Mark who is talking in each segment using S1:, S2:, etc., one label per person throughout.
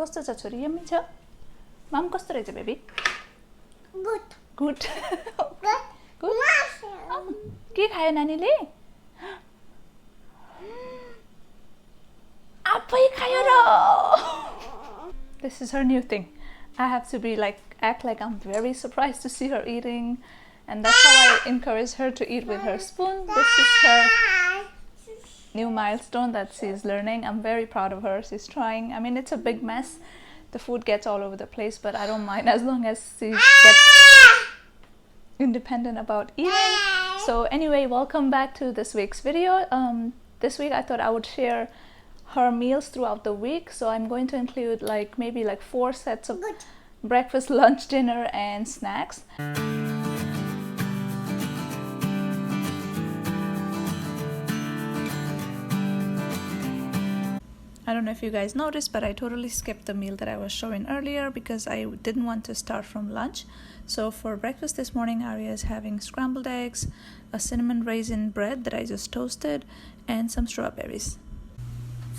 S1: कस्तो छ छोरी यम्मी छ माम कस्तो रहेछ बेबी गुड गुड के खायो नानीले आफै खायो र This is her new thing. I have to be like act like I'm very surprised to see her eating, and that's how I encourage her to eat with her spoon. This is her new milestone that she's learning. I'm very proud of her. She's trying. I mean, it's a big mess. The food gets all over the place, but I don't mind as long as she gets independent about eating. So anyway, welcome back to this week's video. This week I thought I would share her meals throughout the week, so I'm going to include like maybe like 4 sets of breakfast, lunch, dinner and snacks. I don't know if you guys noticed, but I totally skipped the meal that I was showing earlier because I didn't want to start from lunch. So for breakfast this morning, Aarya is having scrambled eggs, a cinnamon raisin bread that I just toasted, and some strawberries.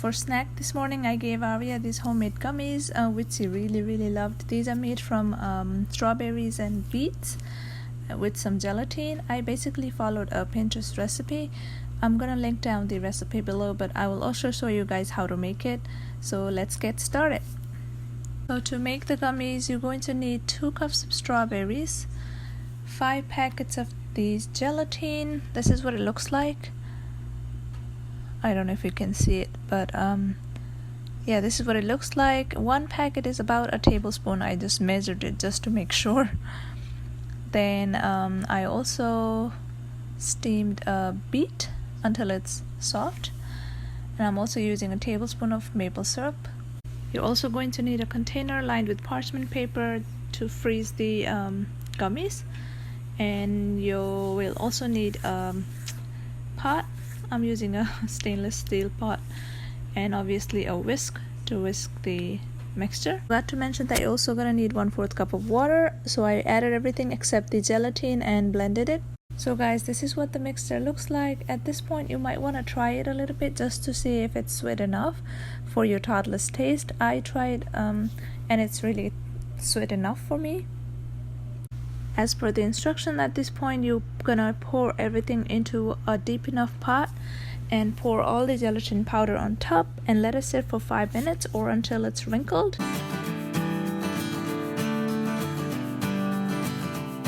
S1: For snack this morning, I gave Aarya these homemade gummies, which she really loved. These are made from strawberries and beets with some gelatin. I basically followed a Pinterest recipe. I'm gonna link down the recipe below, but I will also show you guys how to make it. So let's get started. So to make the gummies, you're going to need 2 cups of strawberries, 5 packets of these gelatin. This is what it looks like. I don't know if you can see it, but yeah, this is what it looks like. 1 packet is about a tablespoon. I just measured it just to make sure. Then I also steamed a beet until it's soft, and I'm also using a tablespoon of maple syrup. You're also going to need a container lined with parchment paper to freeze the gummies, and you will also need a pot. I'm using a stainless steel pot, and obviously a whisk to whisk the mixture. Forgot to mention that you're also gonna need 1/4 cup of water, so I added everything except the gelatin and blended it. So guys, this is what the mixture looks like. At this point you might want to try it a little bit just to see if it's sweet enough for your toddler's taste. I tried and it's really sweet enough for me. As per the instruction, at this point you're gonna pour everything into a deep enough pot and pour all the gelatin powder on top and let it sit for 5 minutes or until it's wrinkled.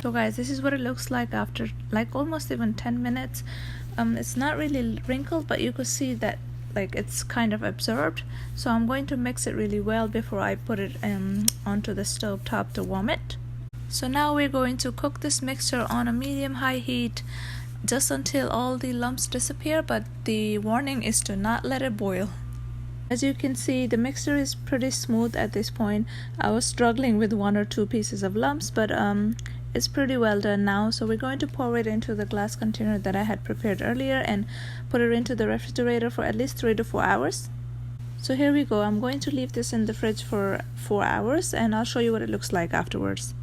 S1: So guys, this is what it looks like after like almost even 10 minutes. It's not really wrinkled, but you could see that like it's kind of absorbed. So I'm going to mix it really well before I put it onto the stove top to warm it. So now we're going to cook this mixture on a medium-high heat just until all the lumps disappear, but the warning is to not let it boil. As you can see, the mixture is pretty smooth at this point. I was struggling with 1 or 2 pieces of lumps, but it's pretty well done now. So we're going to pour it into the glass container that I had prepared earlier and put it into the refrigerator for at least 3 to 4 hours. So here we go. I'm going to leave this in the fridge for 4 hours and I'll show you what it looks like afterwards.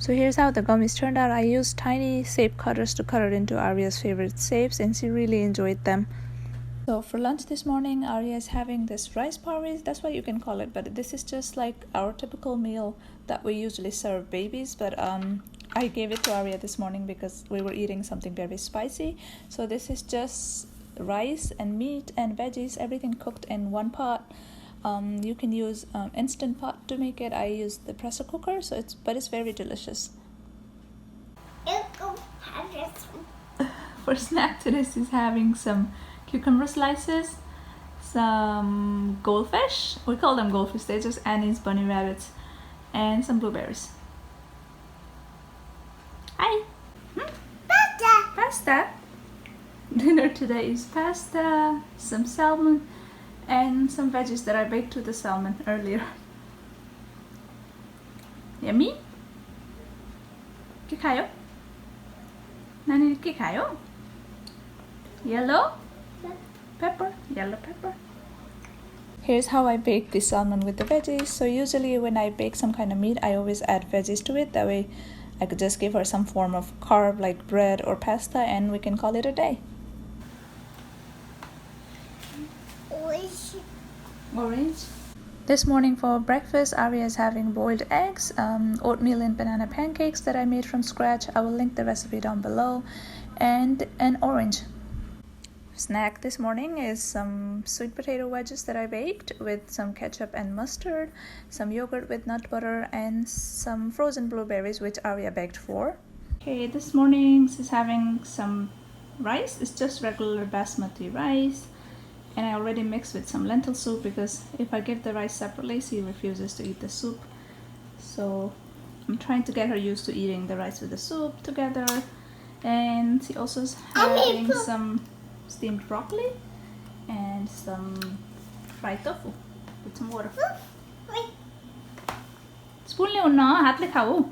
S1: So here's how the gummies turned out. I used tiny shape cutters to cut it into Aarya's favorite shapes, and she really enjoyed them. So for lunch this morning, Aarya is having this rice porridge. That's what you can call it, but this is just like our typical meal that we usually serve babies. But I gave it to Aarya this morning because we were eating something very spicy. So this is just rice and meat and veggies, everything cooked in one pot. You can use instant pot to make it. I use the pressure cooker, so it's very delicious. For snack today, she's having some cucumber slices, some goldfish. We call them goldfish. They're just Annie's bunny rabbits, and some blueberries. Hi. Pasta. Dinner today is pasta, some salmon, and some veggies that I baked with the salmon earlier. Yummy? ¿Qué kayo? Nani, ¿qué kayo? Yellow? Pepper? Yellow pepper. Here's how I bake the salmon with the veggies. So usually when I bake some kind of meat, I always add veggies to it. That way I could just give her some form of carb like bread or pasta and we can call it a day. Orange. This morning for breakfast, Aarya is having boiled eggs, oatmeal and banana pancakes that I made from scratch. I will link the recipe down below, and an orange. Snack this morning is some sweet potato wedges that I baked with some ketchup and mustard, some yogurt with nut butter, and some frozen blueberries which Aarya begged for. Okay, this morning she's having some rice. It's just regular basmati rice, and I already mixed with some lentil soup because if I give the rice separately, she refuses to eat the soup. So I'm trying to get her used to eating the rice with the soup together. And she also is having some steamed broccoli and some fried tofu with some water. Spoon le unna, hath le khau.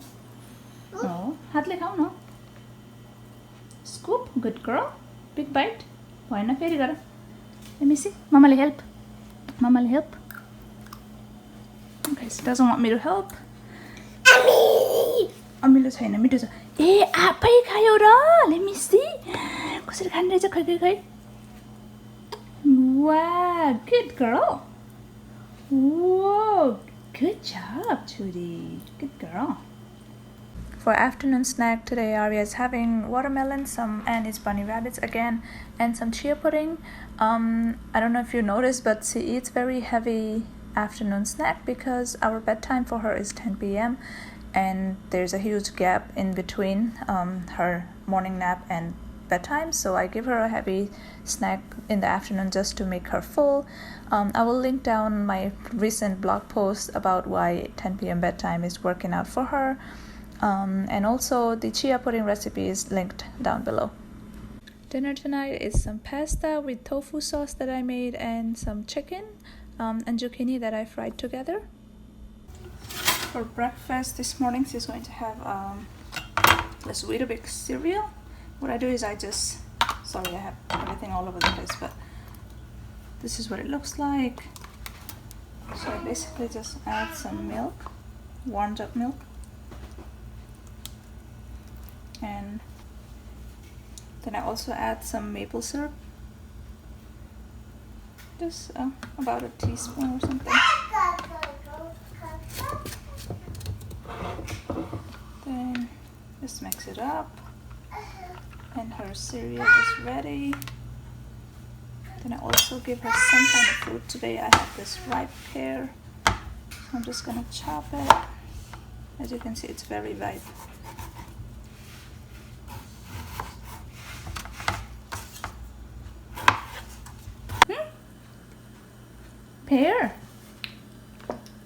S1: No, hath le khau no. Scoop, good girl. Big bite. Why not feri gara? Let me see. Mama will help. Mama will help. Okay, she doesn't want me to help. Amilo छैन मिठो छ ए आफै खायो र let me see कसरी खाने रहेछ खै खै खै wow good girl whoa good job छोरी good girl. For afternoon snack today, Aarya is having watermelon, some Annie's bunny rabbits again, and some chia pudding. I don't know if you noticed, but she eats very heavy afternoon snack because our bedtime for her is 10 p.m. and there's a huge gap in between her morning nap and bedtime, so I give her a heavy snack in the afternoon just to make her full. I will link down my recent blog post about why 10 p.m. bedtime is working out for her. And also the chia pudding recipe is linked down below. Dinner tonight is some pasta with tofu sauce that I made and some chicken and zucchini that I fried together. For breakfast this morning she's going to have this Weetabix cereal. What I do is I have everything all over the place, but this is what it looks like. So I basically just add some milk, warmed up milk, and then I also add some maple syrup, just about a teaspoon or something. Then just mix it up and her cereal is ready. Then I also give her some kind of fruit. Today I have this ripe pear, so I'm just gonna chop it. As you can see, it's very ripe.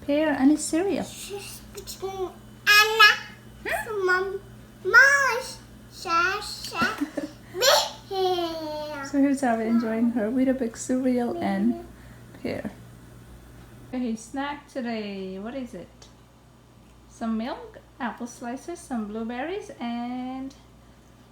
S1: Pear and his cereal. So here's Aarya enjoying her Weetabix cereal and pear. Okay, snack today. What is it? Some milk, apple slices, some blueberries, and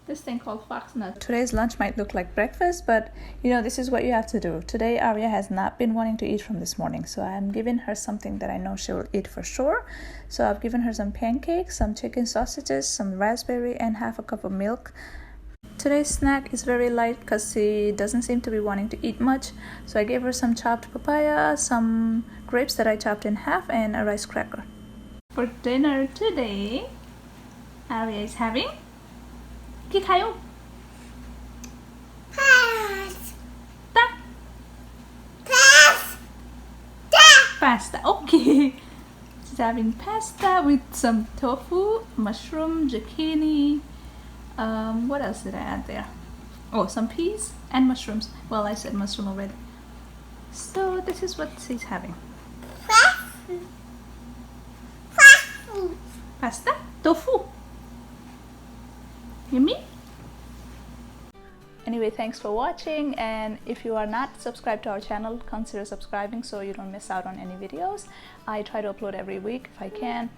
S1: this thing called foxnut. Today's lunch might look like breakfast, but this is what you have to do. Today Aarya has not been wanting to eat from this morning, so I'm giving her something that I know she will eat for sure. So I've given her some pancakes, some chicken sausages, some raspberry, and half a cup of milk. Today's snack is very light because she doesn't seem to be wanting to eat much, so I gave her some chopped papaya, some grapes that I chopped in half, and a rice cracker. For dinner today, Aarya is having के खायो? Pasta. Okay. She's having pasta with some tofu, mushroom, zucchini. What else did I add there? Oh, some peas and mushrooms. Well, I said mushroom already. So this is what she's having. Pasta, tofu. Yummy? Anyway, thanks for watching, and if you are not subscribed to our channel, consider subscribing so you don't miss out on any videos. I try to upload every week if I can.